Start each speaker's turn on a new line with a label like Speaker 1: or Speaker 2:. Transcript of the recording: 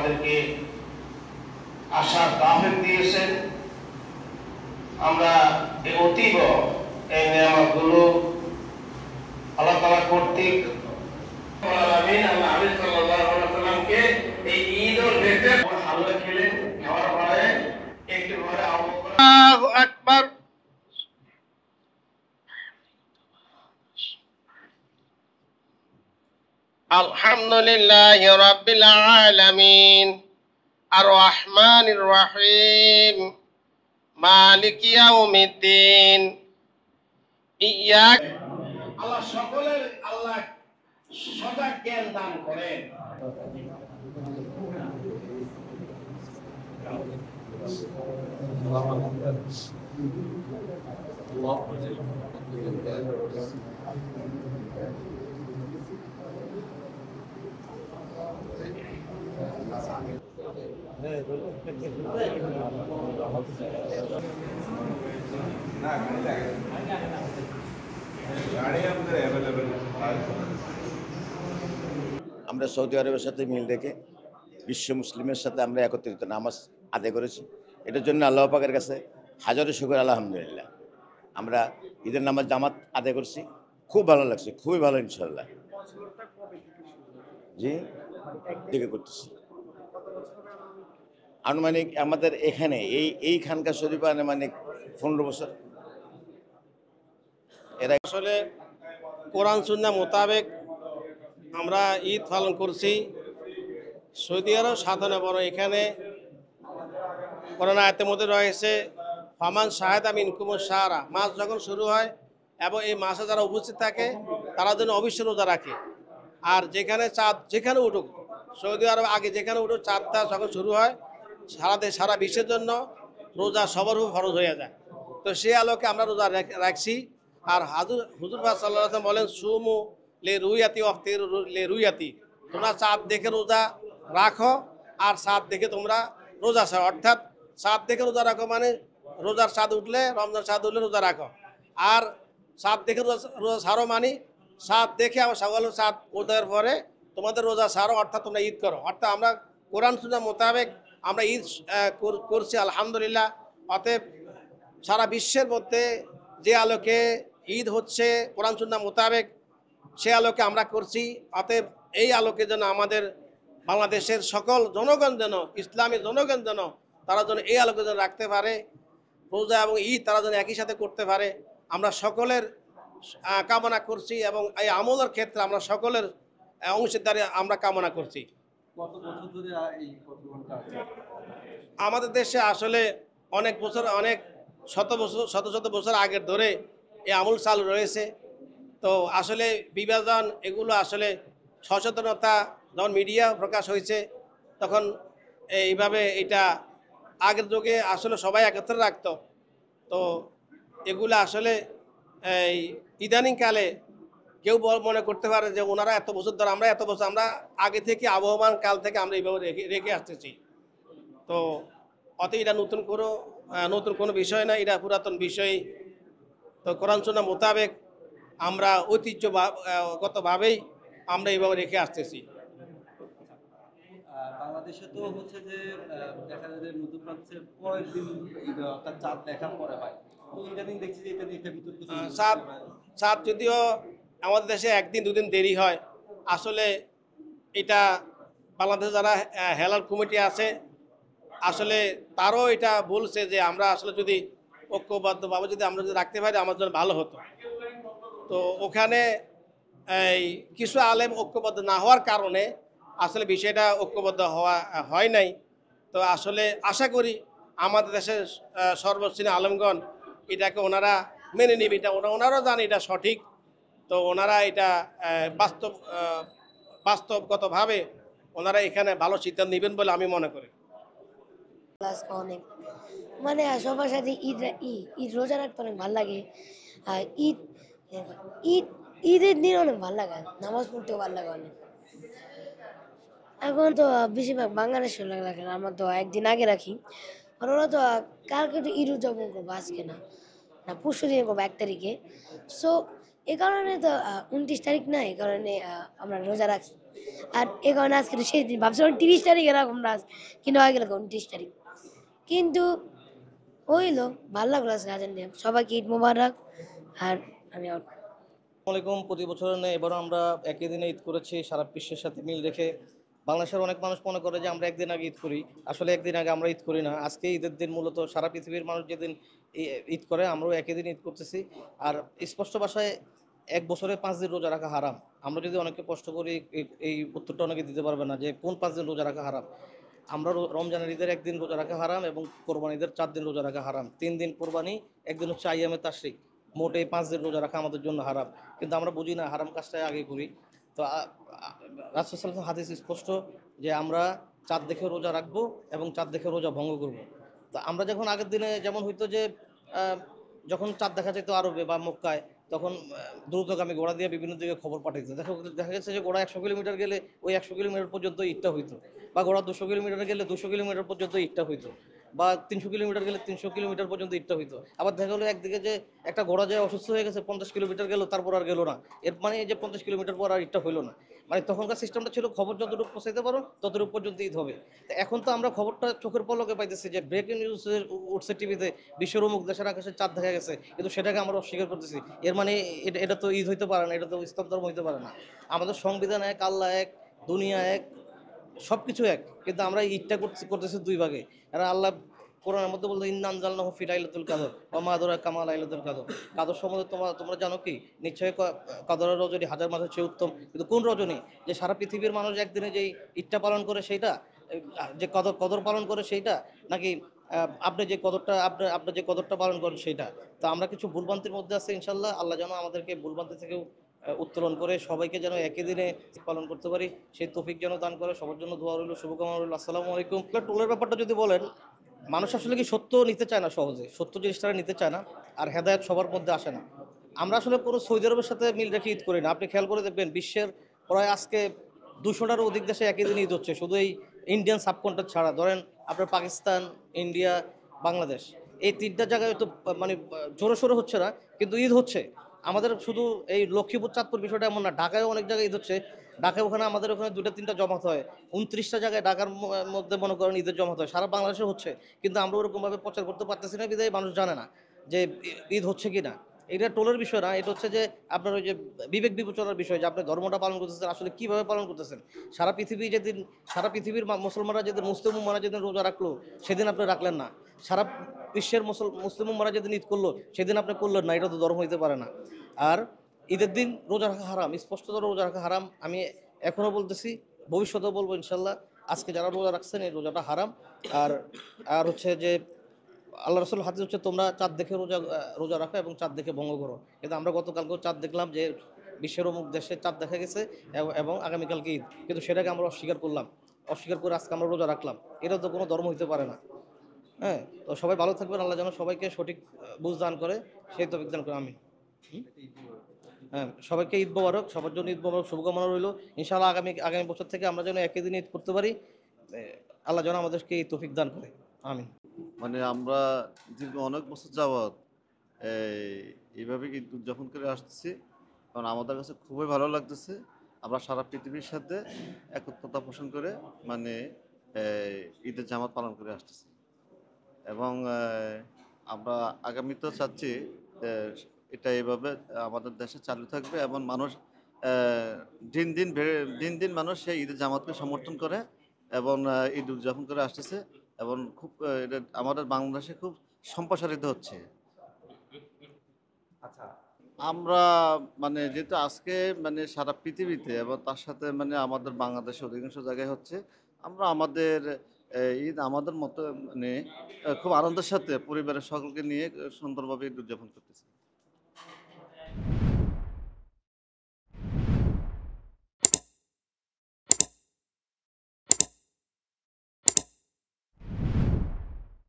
Speaker 1: আমাদেরকে আশার দাওয়াত দিয়েছেন। আমরা এই অতীব এই নিয়ামতগুলো আল্লাহ তাআলা কর্তৃক এই ঈদুল ফিতর হালুয়া খেলেন, খাওয়ার পরে একটু পরে আল্লাহু আকবার। আলহামদুলিল্লাহি রাব্বিল আলামিন আর রহমানির রহিম মালিকি ইয়াউমিদ্দিন। আল্লাহ সকলের আল্লাহ সদা জ্ঞান দান করেন।
Speaker 2: আমরা সৌদি আরবের সাথে মিল রেখে বিশ্ব মুসলিমের সাথে আমরা একত্রিত নামাজ আদায় করেছি। এটার জন্য আল্লাহ পাকের কাছে হাজারো শুকর, আলহামদুলিল্লাহ। আমরা ঈদের নামাজ জামাত আদায় করছি, খুব ভালো লাগছে, খুবই ভালো ইনশাল্লাহ। জি, দিকে করতেছি আনুমানিক আমাদের এখানে এই খানকা শরীফ আনুমানিক 15 বছর।
Speaker 3: এরা আসলে কোরআন সুন্নাহ মোতাবেক আমরা ঈদ পালন করছি। সৌদি আরব 7 বড় এখানে কোরআন আয়াতের মধ্যে রয়েছে ফামান শাহাদা মিনকুম শাহরা, মাস যখন শুরু হয় এবং এই মাসে যারা উপস্থিত থাকে তারা যেন অবশ্যই রোজা রাখে। আর যেখানে চাঁদ যেখানে উঠুক, সৌদি আরব আগে যেখানে উঠুক, চাঁদটা যখন শুরু হয় সারা বিশ্বের জন্য রোজা সবার উপর ফরজ হয়ে যায়। তো সেই আলোকে আমরা রোজা রাখছি। আর হুজুর পাক সাল্লাল্লাহু আলাইহি ওয়াসাল্লাম বলেন সুমু লে রুইয়াতি ওয়াফতির লে রুইয়াতি, তোমরা চাঁদ দেখে রোজা রাখো আর চাঁদ দেখে তোমরা রোজা ছাড়ো। অর্থাৎ চাঁদ দেখে রোজা রাখো মানে রোজার চাঁদ উঠলে, রমজান চাঁদ উঠলে রোজা রাখো। আর চাঁদ দেখে রোজা ছাড়ো মানে চাঁদ দেখে আবার সকাল চাঁদ ওঠার পরে তোমাদের রোজা ছাড়ো, অর্থাৎ তোমরা ঈদ করো। অর্থাৎ আমরা কোরআন সুন্নাহ মোতাবেক আমরা ঈদ করছি, আলহামদুলিল্লাহ। অতএব সারা বিশ্বের মধ্যে যে আলোকে ঈদ হচ্ছে কোরআন সুন্নাহ মোতাবেক, সে আলোকে আমরা করছি। অতএব এই আলোকে যেন আমাদের বাংলাদেশের সকল জনগণ যেন, ইসলামী জনগণ যেন, তারা যেন এই আলোকে যেন রাখতে পারে, রোজা এবং ঈদ তারা যেন একই সাথে করতে পারে, আমরা সকলের কামনা করছি। এবং এই আমলের ক্ষেত্রে আমরা সকলের অংশীদারি আমরা কামনা করছি। আমাদের দেশে আসলে অনেক বছর, অনেক শত বছর আগের ধরে এই আমল চালু রয়েছে। তো আসলে বিভাজন এগুলো আসলে সচেতনতা যখন মিডিয়া প্রকাশ হয়েছে তখন এইভাবে এটা আগের যুগে আসলে সবাই একত্রে রাখতো। তো এগুলো আসলে এই ইদানিংকালে কেউ মনে করতে পারে যে ওনারা এত বছর ধরে, আমরা এত বছর, আমরা আগে থেকে আবহমান কাল থেকে আমরা এইভাবে রেখে আসতেছি। তো অত এটা নতুন কোনো বিষয় না, এটা পুরাতন বিষয়। তো কোরআন সুন্নাহ মোতাবেক আমরা ঐতিহ্যগতভাবেই আমরা এইভাবে রেখে আসতেছি।
Speaker 4: বাংলাদেশে তো হচ্ছে যে দেখা যায় যে মধ্যপ্রাচ্যের পরের দিন অর্থাৎ চাঁদ দেখার পরে হয়। তো ইদানিং দেখছি যে এটা নিয়ে একটা বিতর্ক।
Speaker 3: চাঁদ যদিও আমাদের দেশে 1-2 দিন দেরি হয়, আসলে এটা বাংলাদেশে যারা হেলাল কমিটি আছে আসলে তারও এটা বলছে যে আমরা আসলে যদি ঐক্যবদ্ধভাবে যদি আমরা যদি রাখতে পারি আমার জন্য ভালো হতো। তো ওখানে এই কিছু আলেম ঐক্যবদ্ধ না হওয়ার কারণে আসলে বিষয়টা ঐক্যবদ্ধ হয় নাই। তো আসলে আশা করি আমাদের দেশের সর্বশ্রেণী আলেমগণ এটাকে ওনারা মেনে নেবে, এটা ওনারাও জানে এটা সঠিক। তো ওনারা এটা বাস্তবগতভাবে ওনারা এখানে ভালো সিদ্ধান্ত নেবেন বলে আমি মনে করি।
Speaker 5: অনেক মানে সবার সাথে ঈদ রোজা রাখতে অনেক ভালো লাগে। আর ঈদের দিন অনেক ভালো লাগে, নামাজ পড়তেও ভালো লাগে অনেক। এখন তো বেশিরভাগ বাংলাদেশের লোক রাখে, আমরা তো একদিন আগে রাখি। আর ওরা তো কালকে তো ঈদ উদযাপন করবো, আজকে না পরশু দিন করবো 1 তারিখে। সো এই কারণে তো 29 তারিখ না, এই কারণে আমরা রোজা আর এ কারণে আজকে শেষ দিন ভাবছিলাম 30 তারিখ এরকম রাজ, কিন্তু হয়ে গেল 29 তারিখ। কিন্তু হইলো, ভালো লাগলো আজকে আজান দিয়ে। সবাইকে ঈদ মোবারক। আর আমি out।
Speaker 3: আসসালামাইকুম। প্রতি বছরের ন্যায় এবারও আমরা একই দিনে ঈদ করেছি সারা বিশ্বের সাথে মিল রেখে। বাংলাদেশের অনেক মানুষ মনে করে যে আমরা একদিন আগে ঈদ করি, আসলে একদিন আগে আমরা ঈদ করি না। আজকে ঈদের দিন মূলত সারা পৃথিবীর মানুষ যেদিন ঈদ করে আমরাও একই দিন ঈদ করতেছি। আর স্পষ্ট ভাষায় 1 বছরে 5 দিন রোজা রাখা হারাম। আমরা যদি অনেকে কষ্ট করি এই উত্তরটা অনেকে দিতে পারবে না যে কোন 5 দিন রোজা রাখা হারাম। আমরা রমজানের ঈদের 1 দিন রোজা রাখা হারাম এবং কোরবানি ঈদের 4 দিন রোজা রাখা হারাম। 3 দিন কোরবানি, 1 দিন হচ্ছে আইয়ামে তাশরিক। মোট এই 5 দিন রোজা রাখা আমাদের জন্য হারাম, কিন্তু আমরা বুঝি না, হারাম কাজটাই আগে করি। তো রাসূল সাল্লাল্লাহু আলাইহি ওয়াসাল্লাম হাদিস স্পষ্ট যে আমরা চাঁদ দেখে রোজা রাখবো এবং চাঁদ দেখে রোজা ভঙ্গ করব। তো আমরা যখন আগের দিনে যেমন হইতো যে যখন চাঁদ দেখা যেত আরবে বা মক্কায়, তখন দ্রুতগামী ঘোড়া দিয়ে বিভিন্ন দিকে খবর পাঠাইতো। দেখা গেছে যে ঘোড়া 100 কিলোমিটার গেলে ওই 100 কিলোমিটার পর্যন্ত ঈদটা হইতো, বা ঘোড়া 200 কিলোমিটার গেলে 200 কিলোমিটার পর্যন্ত ঈদটা হইতো, বা 300 কিলোমিটার গেলে 300 কিলোমিটার পর্যন্ত ঈদটা হইতো। আবার দেখা গেলো একদিকে যে একটা ঘোড়া যায় অসুস্থ হয়ে গেছে, 50 কিলোমিটার গেল, তারপর আর গেল না। এর মানে এই যে 50 কিলোমিটার পর আর ঈদটা হইলো না। মানে তখনকার সিস্টেমটা ছিল খবর যতটুকু পৌঁছাইতে পারো ততটুকু পর্যন্ত ঈদ হবে। তো এখন তো আমরা খবরটা চোখের পলকে পাইতেছি যে ব্রেকিং নিউজ উঠছে টিভিতে, বিশ্বের অমুক দেশের আকাশে চাঁদ দেখা গেছে, কিন্তু সেটাকে আমরা অস্বীকার করতেছি। এর মানে এটা তো ঈদ হইতে পারে না, এটা তো ইসলাম ধর্ম হইতে পারে না। আমাদের সংবিধান এক, আল্লাহ এক, দুনিয়া এক, সব কিছু এক, কিন্তু আমরা ঈদটা করতেছি 2 ভাগে। আর আল্লাহ কোরআনের মধ্যে বলতো ইন্না আনজালনাহু ফি লাইলাতুল কদর ওয়া মা আদরাকা মা লাইলাতুল কদর। কদর সম্বন্ধে তোমরা জানো কি? নিশ্চয়ই কদরের রজনী হাজার মাসের চেয়ে উত্তম। কিন্তু কোন রজনী? যে সারা পৃথিবীর মানুষ একদিনে যেই ঈদটা পালন করে সেইটা, যে কদর পালন করে সেইটা, নাকি আপনি যে কদরটা আপনি যে কদরটা পালন করেন সেইটা? তো আমরা কিছু ভুলভ্রান্তির মধ্যে আছি। ইনশাল্লাহ আল্লাহ যেন আমাদেরকে ভুলভ্রান্তি থেকেও উত্তোলন করে সবাইকে যেন একই দিনে পালন করতে পারি, সেই তৌফিক যেন দান করে। সবার জন্য দোয়া রইল, শুভকামনা রইল। আসসালামু আলাইকুম। টোলের ব্যাপারটা যদি বলেন, মানুষ আসলে কি সত্য নিতে চায় না, সহজে সত্য জিনিসটা নিতে চায় না, আর হেদায়েত সবার মধ্যে আসে না। আমরা আসলে কোনো সৌদি আরবের সাথে মিল রেখে ঈদ করি না। আপনি খেয়াল করে দেখবেন বিশ্বের প্রায় আজকে 200টারও অধিক দেশে একই দিন ঈদ হচ্ছে, শুধু এই ইন্ডিয়ান সাবকন্টিনেন্ট ছাড়া। ধরেন আপনার পাকিস্তান, ইন্ডিয়া, বাংলাদেশ, এই 3টা জায়গায় তো মানে জোরে সোরে হচ্ছে না, কিন্তু ঈদ হচ্ছে। আমাদের শুধু এই লক্ষ্মীপুর, চাঁদপুর বিষয়টা এমন না, ঢাকায়ও অনেক জায়গায় ঈদ হচ্ছে। ঢাকায় আমাদের ওখানে 2টা 3টা জমাত হয়, 29টা জায়গায় ঢাকার মধ্যে মনে করেন ঈদের জমাত হয়, সারা বাংলাদেশে হচ্ছে। কিন্তু আমরা ওরকমভাবে প্রচার করতে পারতেছি না, বিধায় মানুষ জানে না যে ঈদ হচ্ছে কি না। এটা টোলের বিষয় না, এটা হচ্ছে যে আপনার ওই যে বিবেক বিবেচনার বিষয়, যে আপনি ধর্মটা পালন করতেছেন আসলে কীভাবে পালন করতেছেন। সারা পৃথিবীর মুসলমানরা যেদিন, মুসলিম উম্মারা যেদিন রোজা রাখলো সেদিন আপনি রাখলেন না। সারা বিশ্বের মুসলিম উম্মারা যেদিন ঈদ করলো সেদিন আপনি করলেন না, এটা তো ধর্ম হইতে পারে না। আর ঈদের দিন রোজা রাখা হারাম, স্পষ্টত রোজা রাখা হারাম। আমি এখনও বলতেছি, ভবিষ্যতেও বলবো ইনশাল্লাহ। আজকে যারা রোজা রাখছেন এই রোজাটা হারাম। আর আর হচ্ছে যে আল্লাহ রসুল হাদিস হচ্ছে তোমরা চাঁদ দেখে রোজা রাখো এবং চাঁদ দেখে ভঙ্গ করো। কিন্তু আমরা গতকালকেও চাঁদ দেখলাম যে বিশ্বের অমুক দেশে চাঁদ দেখা গেছে এবং আগামীকালকে ঈদ, কিন্তু সেটাকে আমরা অস্বীকার করে আজকে আমরা রোজা রাখলাম। এটা তো কোনো ধর্ম হইতে পারে না। হ্যাঁ, তো সবাই ভালো থাকবেন, আল্লাহ যেন সবাইকে সঠিক বুঝ দান করে, সেই তৌফিক দান করে। আমি হ্যাঁ, সবাইকে ঈদ মোবারক, সবার জন্য ঈদ মোবারক, শুভকামনা রইল। ইনশাআল্লাহ আগামী বছর থেকে আমরা যেন একই দিনে ঈদ করতে পারি, আল্লাহ যেন আমাদেরকে এই তৌফিক দান করে। আমিন।
Speaker 6: মানে আমরা দীর্ঘ অনেক বছর যাবৎ এইভাবে ঈদ উদযাপন করে আসতেছি, কারণ আমাদের কাছে খুবই ভালো লাগতেছে। আমরা সারা পৃথিবীর সাথে একত্রতা পোষণ করে মানে ঈদের জামাত পালন করে আসতেছি, এবং আমরা আগামীতেও চাচ্ছি এটা এইভাবে আমাদের দেশে চালু থাকবে, এবং মানুষ দিন দিন মানুষ সেই ঈদের জামাতকে সমর্থন করে এবং ঈদ উদযাপন করে আসতেছে, এবং খুব এটা আমাদের বাংলাদেশে খুব সম্প্রসারিত হচ্ছে।
Speaker 4: আচ্ছা,
Speaker 6: আমরা মানে যেহেতু আজকে মানে সারা পৃথিবীতে এবং তার সাথে মানে আমাদের বাংলাদেশে অধিকাংশ জায়গায় হচ্ছে, আমরা আমাদের ঈদ আমাদের মতো মানে খুব আনন্দের সাথে পরিবারের সকলকে নিয়ে সুন্দরভাবে ঈদ উদযাপন করতেছি।